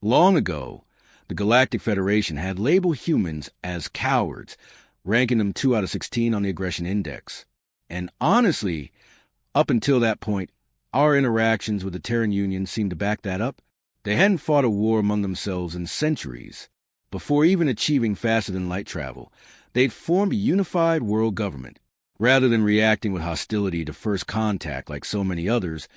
Long ago, the Galactic Federation had labeled humans as cowards, ranking them 2 out of 16 on the Aggression Index. And honestly, up until that point, our interactions with the Terran Union seemed to back that up. They hadn't fought a war among themselves in centuries. Before even achieving faster-than-light travel, they'd formed a unified world government. Rather than reacting with hostility to first contact like so many others,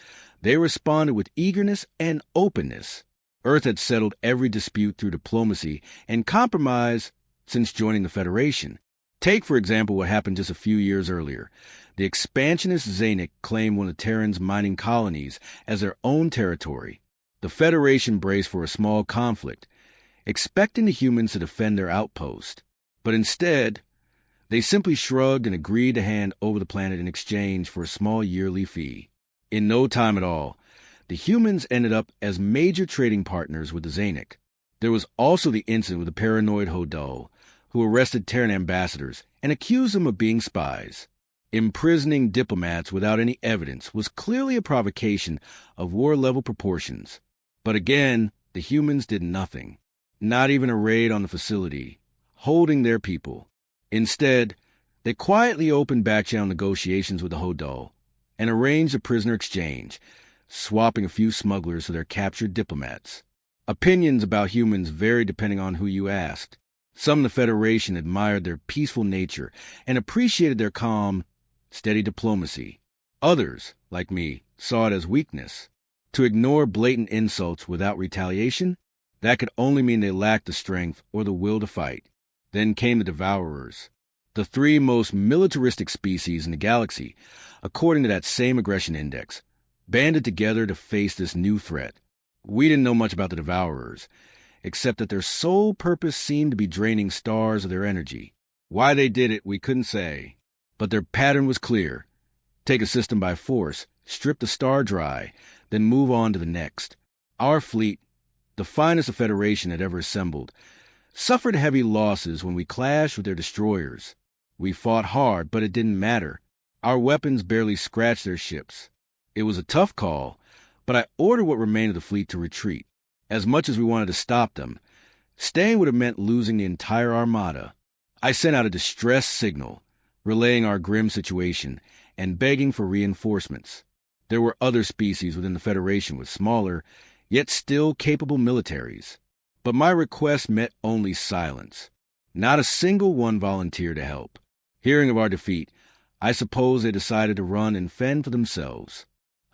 they responded with eagerness and openness. Earth had settled every dispute through diplomacy and compromise since joining the Federation. Take, for example, what happened just a few years earlier. The expansionist Zanuck claimed one of Terran's mining colonies as their own territory. The Federation braced for a small conflict, expecting the humans to defend their outpost. But instead, they simply shrugged and agreed to hand over the planet in exchange for a small yearly fee. In no time at all, the humans ended up as major trading partners with the Zanuck. There was also the incident with the paranoid Hodol, who arrested Terran ambassadors and accused them of being spies. Imprisoning diplomats without any evidence was clearly a provocation of war-level proportions. But again, the humans did nothing. Not even a raid on the facility, holding their people. Instead, they quietly opened back-channel negotiations with the Hodol and arranged a prisoner exchange, swapping a few smugglers for their captured diplomats. Opinions about humans varied depending on who you asked. Some in the Federation admired their peaceful nature and appreciated their calm, steady diplomacy. Others, like me, saw it as weakness. To ignore blatant insults without retaliation, that could only mean they lacked the strength or the will to fight. Then came the Devourers, the 3 most militaristic species in the galaxy, according to that same Aggression Index, banded together to face this new threat. We didn't know much about the Devourers, except that their sole purpose seemed to be draining stars of their energy. Why they did it, we couldn't say. But their pattern was clear. Take a system by force, strip the star dry, then move on to the next. Our fleet, the finest the Federation had ever assembled, suffered heavy losses when we clashed with their destroyers. We fought hard, but it didn't matter. Our weapons barely scratched their ships. It was a tough call, but I ordered what remained of the fleet to retreat. As much as we wanted to stop them, staying would have meant losing the entire armada. I sent out a distress signal, relaying our grim situation and begging for reinforcements. There were other species within the Federation with smaller, yet still capable militaries. But my request met only silence. Not a single one volunteered to help. Hearing of our defeat, I suppose they decided to run and fend for themselves.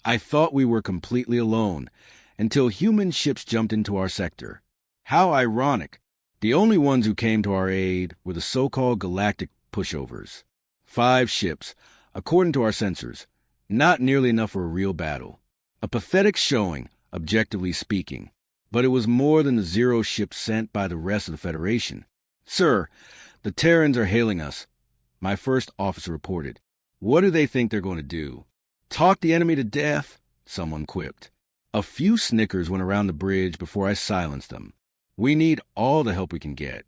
I thought we were completely alone, until human ships jumped into our sector. How ironic. The only ones who came to our aid were the so-called galactic pushovers. 5 ships, according to our sensors, not nearly enough for a real battle. A pathetic showing, objectively speaking. But it was more than the 0 ships sent by the rest of the Federation. "Sir, the Terrans are hailing us," my first officer reported. "What do they think they're going to do? Talk the enemy to death?" someone quipped. A few snickers went around the bridge before I silenced them. "We need all the help we can get."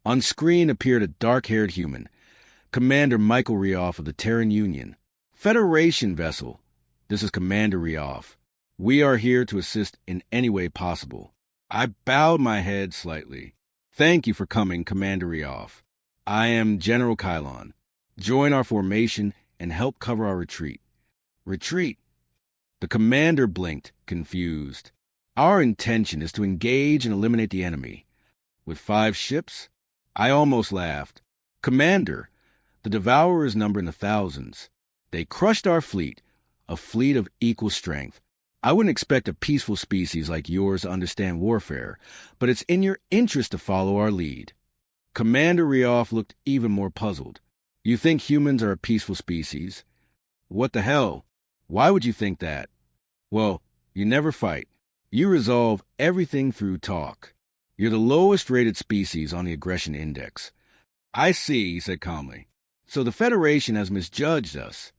On screen appeared a dark-haired human, Commander Michael Rioff of the Terran Union. "Federation vessel. This is Commander Rioff. We are here to assist in any way possible." I bowed my head slightly. "Thank you for coming, Commander Rioff. I am General Kylon. Join our formation and help cover our retreat." "Retreat?" The commander blinked, confused. "Our intention is to engage and eliminate the enemy." "With 5 ships?" I almost laughed. "Commander, the Devourers number in the thousands. They crushed our fleet, a fleet of equal strength. I wouldn't expect a peaceful species like yours to understand warfare, but it's in your interest to follow our lead." Commander Rioff looked even more puzzled. "You think humans are a peaceful species?" "What the hell? Why would you think that?" "Well, you never fight. You resolve everything through talk. You're the lowest-rated species on the Aggression Index." "I see," he said calmly. "So the Federation has misjudged us."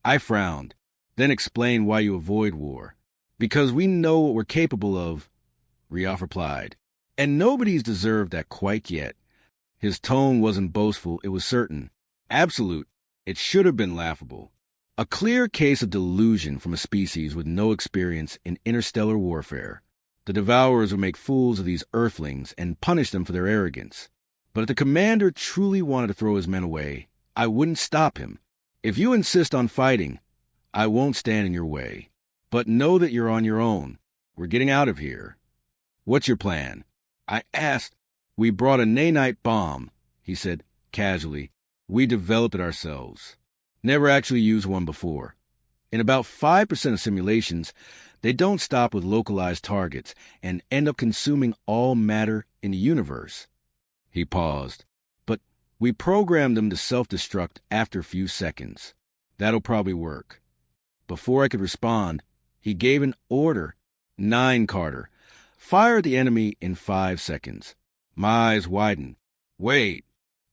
I frowned, then explained why you avoid war. "Because we know what we're capable of," Rioff replied. "And nobody's deserved that quite yet." His tone wasn't boastful, it was certain. Absolute. It should have been laughable. A clear case of delusion from a species with no experience in interstellar warfare. The Devourers would make fools of these Earthlings and punish them for their arrogance. But if the commander truly wanted to throw his men away, I wouldn't stop him. If you insist on fighting, I won't stand in your way. But know that you're on your own. We're getting out of here. What's your plan? I asked. We brought a nanite bomb, he said casually. We developed it ourselves. Never actually used one before. In about 5% of simulations, they don't stop with localized targets and end up consuming all matter in the universe. He paused. But we programmed them to self-destruct after a few seconds. That'll probably work. Before I could respond, he gave an order. 9, Carter. Fire at the enemy in 5 seconds. My eyes widened. Wait.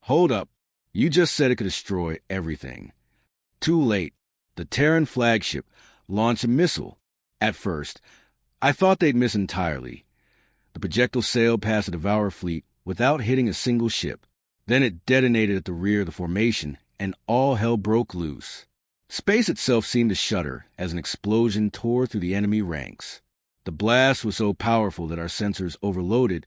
Hold up. You just said it could destroy everything. Too late. The Terran flagship launched a missile. At first, I thought they'd miss entirely. The projectile sailed past the Devourer fleet without hitting a single ship. Then it detonated at the rear of the formation, and all hell broke loose. Space itself seemed to shudder as an explosion tore through the enemy ranks. The blast was so powerful that our sensors overloaded,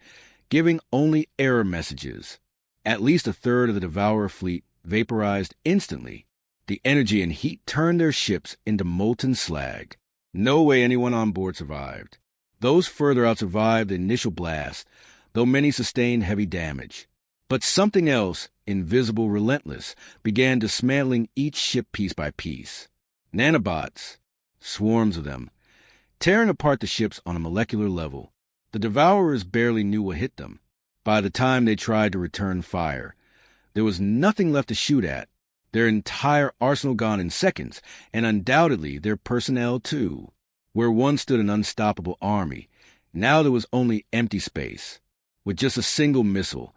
giving only error messages. At least a third of the Devourer fleet vaporized instantly. The energy and heat turned their ships into molten slag. No way anyone on board survived. Those further out survived the initial blast, though many sustained heavy damage. But something else, invisible, relentless, began dismantling each ship piece by piece. Nanobots, swarms of them, tearing apart the ships on a molecular level. The Devourers barely knew what hit them. By the time they tried to return fire, there was nothing left to shoot at. Their entire arsenal gone in seconds, and undoubtedly their personnel too. Where once stood an unstoppable army, now there was only empty space. With just a single missile,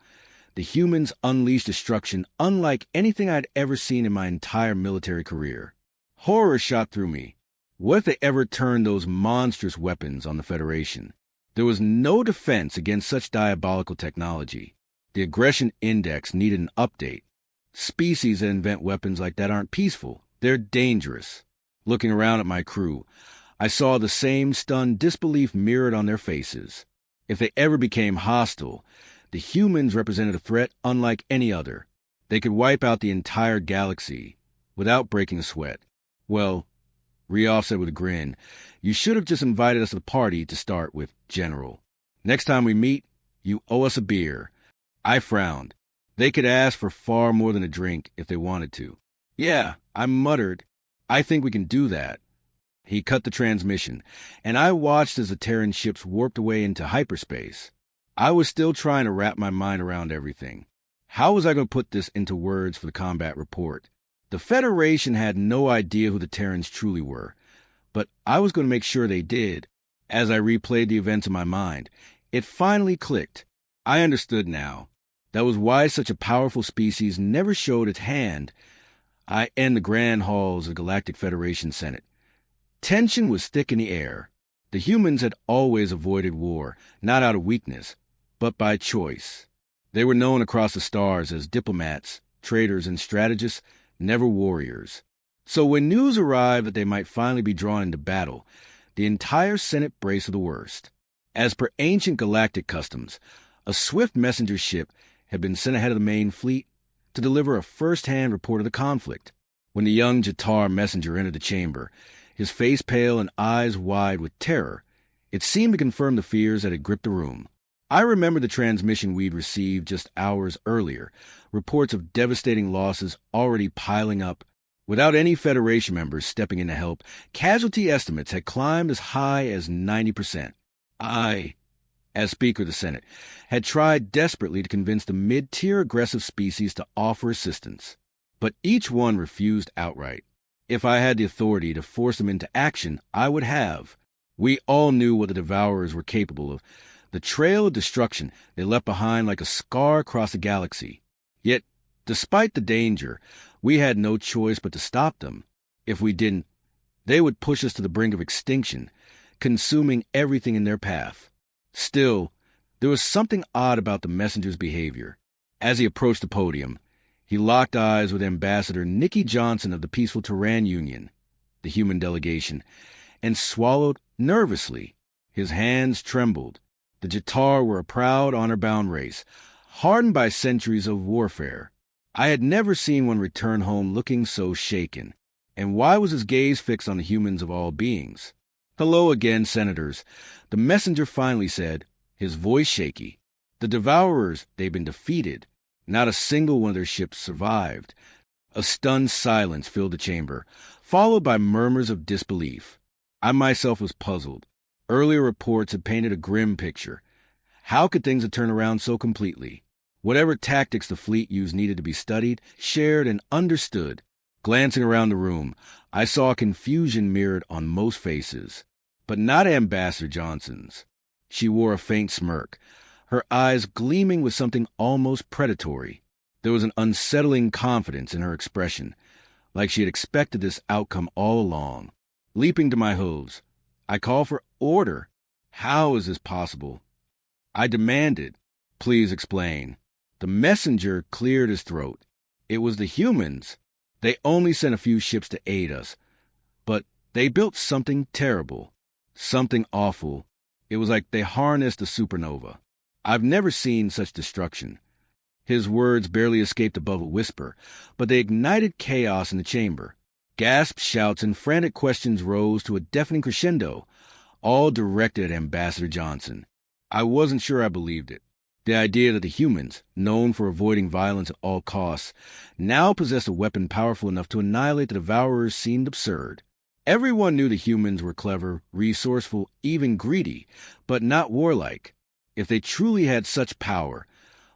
the humans unleashed destruction unlike anything I'd ever seen in my entire military career. Horror shot through me. What if they ever turned those monstrous weapons on the Federation? There was no defense against such diabolical technology. The aggression index needed an update. Species that invent weapons like that aren't peaceful. They're dangerous. Looking around at my crew, I saw the same stunned disbelief mirrored on their faces. If they ever became hostile, the humans represented a threat unlike any other. They could wipe out the entire galaxy without breaking a sweat. Well, Rioff said with a grin, you should have just invited us to the party to start with, General. Next time we meet, you owe us a beer. I frowned. They could ask for far more than a drink if they wanted to. Yeah, I muttered. I think we can do that. He cut the transmission, and I watched as the Terran ships warped away into hyperspace. I was still trying to wrap my mind around everything. How was I going to put this into words for the combat report? The Federation had no idea who the Terrans truly were, but I was going to make sure they did. As I replayed the events in my mind, it finally clicked. I understood now. That was why such a powerful species never showed its hand. I end the grand halls of the Galactic Federation Senate. Tension was thick in the air. The humans had always avoided war, not out of weakness, but by choice. They were known across the stars as diplomats, traitors, and strategists, never warriors. So when news arrived that they might finally be drawn into battle, the entire Senate braced for the worst. As per ancient galactic customs, a swift messenger ship had been sent ahead of the main fleet to deliver a first-hand report of the conflict. When the young Jatar messenger entered the chamber, his face pale and eyes wide with terror, it seemed to confirm the fears that had gripped the room. I remembered the transmission we'd received just hours earlier, reports of devastating losses already piling up. Without any Federation members stepping in to help, casualty estimates had climbed as high as 90%. I, as Speaker of the Senate, had tried desperately to convince the mid-tier aggressive species to offer assistance. But each one refused outright. If I had the authority to force them into action, I would have. We all knew what the Devourers were capable of. The trail of destruction they left behind like a scar across the galaxy. Yet, despite the danger, we had no choice but to stop them. If we didn't, they would push us to the brink of extinction, consuming everything in their path. Still, there was something odd about the messenger's behavior. As he approached the podium, he locked eyes with Ambassador Nikki Johnson of the Peaceful Terran Union, the human delegation, and swallowed nervously. His hands trembled. The Jatar were a proud, honor-bound race, hardened by centuries of warfare. I had never seen one return home looking so shaken. And why was his gaze fixed on the humans of all beings? "Hello again, senators," the messenger finally said, his voice shaky. "The Devourers, they've been defeated. Not a single one of their ships survived." A stunned silence filled the chamber, followed by murmurs of disbelief. I myself was puzzled. Earlier reports had painted a grim picture. How could things have turned around so completely? Whatever tactics the fleet used needed to be studied, shared, and understood. Glancing around the room, I saw confusion mirrored on most faces, but not Ambassador Johnson's. She wore a faint smirk, her eyes gleaming with something almost predatory. There was an unsettling confidence in her expression, like she had expected this outcome all along. Leaping to my hooves, I called for order. "How is this possible?" I demanded. "Please explain." The messenger cleared his throat. "It was the humans. They only sent a few ships to aid us. But they built something terrible. Something awful. It was like they harnessed a supernova. I've never seen such destruction." His words barely escaped above a whisper, but they ignited chaos in the chamber. Gasps, shouts, and frantic questions rose to a deafening crescendo, all directed at Ambassador Johnson. I wasn't sure I believed it. The idea that the humans, known for avoiding violence at all costs, now possessed a weapon powerful enough to annihilate the Devourers seemed absurd. Everyone knew the humans were clever, resourceful, even greedy, but not warlike. If they truly had such power,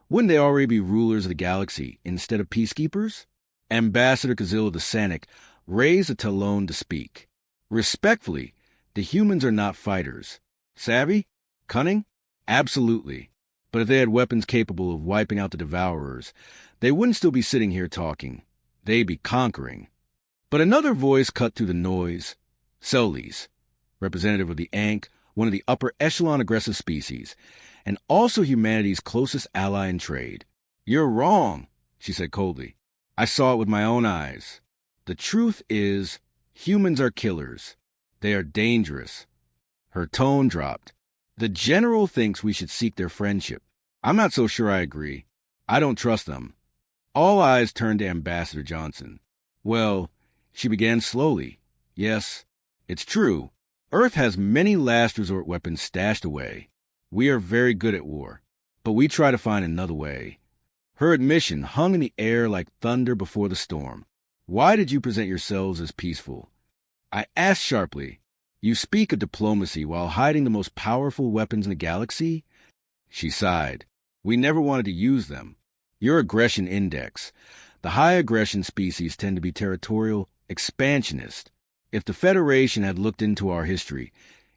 wouldn't they already be rulers of the galaxy instead of peacekeepers? Ambassador Kazilla the Sanic raised a talon to speak. "Respectfully, the humans are not fighters. Savvy? Cunning? Absolutely. But if they had weapons capable of wiping out the Devourers, they wouldn't still be sitting here talking. They'd be conquering." But another voice cut through the noise. Solis, representative of the Ankh, one of the upper echelon aggressive species, and also humanity's closest ally in trade. "You're wrong," she said coldly. "I saw it with my own eyes. The truth is, humans are killers. They are dangerous." Her tone dropped. "The general thinks we should seek their friendship. I'm not so sure I agree. I don't trust them." All eyes turned to Ambassador Johnson. "Well," she began slowly, "yes, it's true. Earth has many last resort weapons stashed away. We are very good at war, but we try to find another way." Her admission hung in the air like thunder before the storm. "Why did you present yourselves as peaceful?" I asked sharply. "You speak of diplomacy while hiding the most powerful weapons in the galaxy?" She sighed. "We never wanted to use them. Your aggression index. The high aggression species tend to be territorial, expansionist. If the Federation had looked into our history,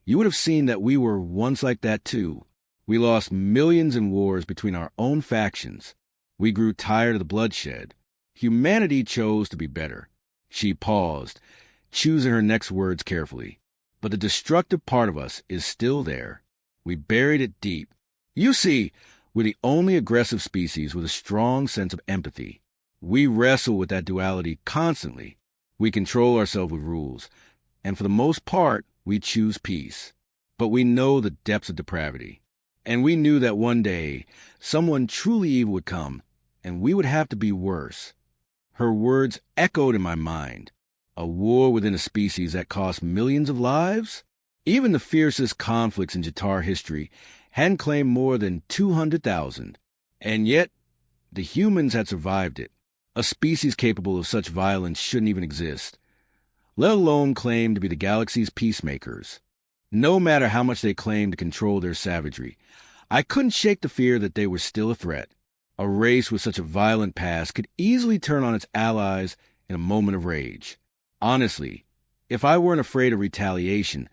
you would have seen that we were once like that too. We lost millions in wars between our own factions. We grew tired of the bloodshed. Humanity chose to be better." She paused, choosing her next words carefully. "But the destructive part of us is still there. We buried it deep. You see, we're the only aggressive species with a strong sense of empathy. We wrestle with that duality constantly. We control ourselves with rules, and for the most part, we choose peace. But we know the depths of depravity. And we knew that one day, someone truly evil would come, and we would have to be worse." Her words echoed in my mind. A war within a species that cost millions of lives? Even the fiercest conflicts in Jatar history hadn't claimed more than 200,000. And yet, the humans had survived it. A species capable of such violence shouldn't even exist, let alone claim to be the galaxy's peacemakers. No matter how much they claimed to control their savagery, I couldn't shake the fear that they were still a threat. A race with such a violent past could easily turn on its allies in a moment of rage. Honestly, if I weren't afraid of retaliation,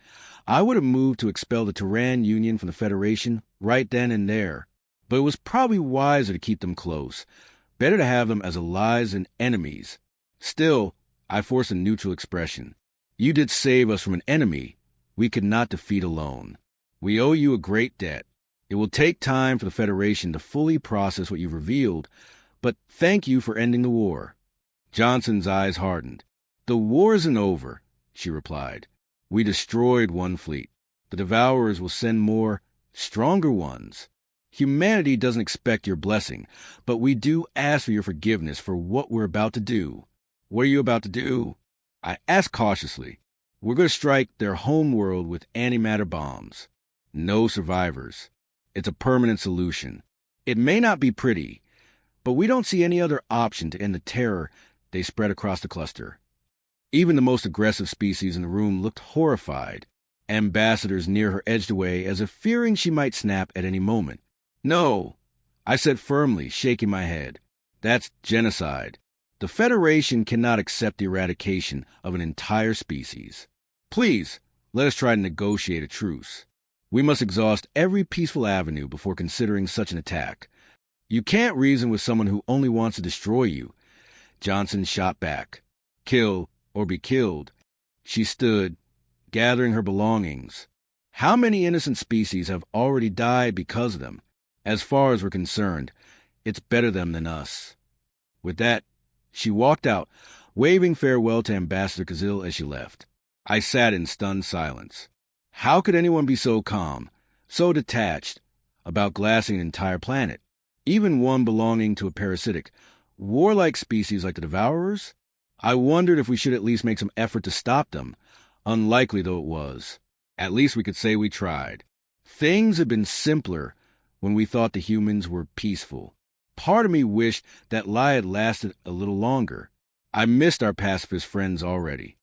I would have moved to expel the Terran Union from the Federation right then and there. But it was probably wiser to keep them close. Better to have them as allies than enemies. Still, I forced a neutral expression. "You did save us from an enemy we could not defeat alone. We owe you a great debt. It will take time for the Federation to fully process what you've revealed, but thank you for ending the war." Johnson's eyes hardened. "The war isn't over," she replied. "We destroyed one fleet. The Devourers will send more, stronger ones. Humanity doesn't expect your blessing, but we do ask for your forgiveness for what we're about to do. What are you about to do? I ask cautiously. We're going to strike their home world with antimatter bombs. No survivors. It's a permanent solution. It may not be pretty, but we don't see any other option to end the terror they spread across the cluster. Even the most aggressive species in the room looked horrified. Ambassadors near her edged away as if fearing she might snap at any moment. No, I said firmly, shaking my head. That's genocide. The Federation cannot accept the eradication of an entire species. Please, let us try to negotiate a truce. We must exhaust every peaceful avenue before considering such an attack. You can't reason with someone who only wants to destroy you. Johnson shot back. Kill or be killed. She stood, gathering her belongings. How many innocent species have already died because of them? As far as we're concerned, it's better them than us. With that, she walked out, waving farewell to Ambassador Kazil as she left. I sat in stunned silence. How could anyone be so calm, so detached, about glassing an entire planet, even one belonging to a parasitic, warlike species like the Devourers? I wondered if we should at least make some effort to stop them, unlikely though it was. At least we could say we tried. Things had been simpler when we thought the humans were peaceful. Part of me wished that lie had lasted a little longer. I missed our pacifist friends already.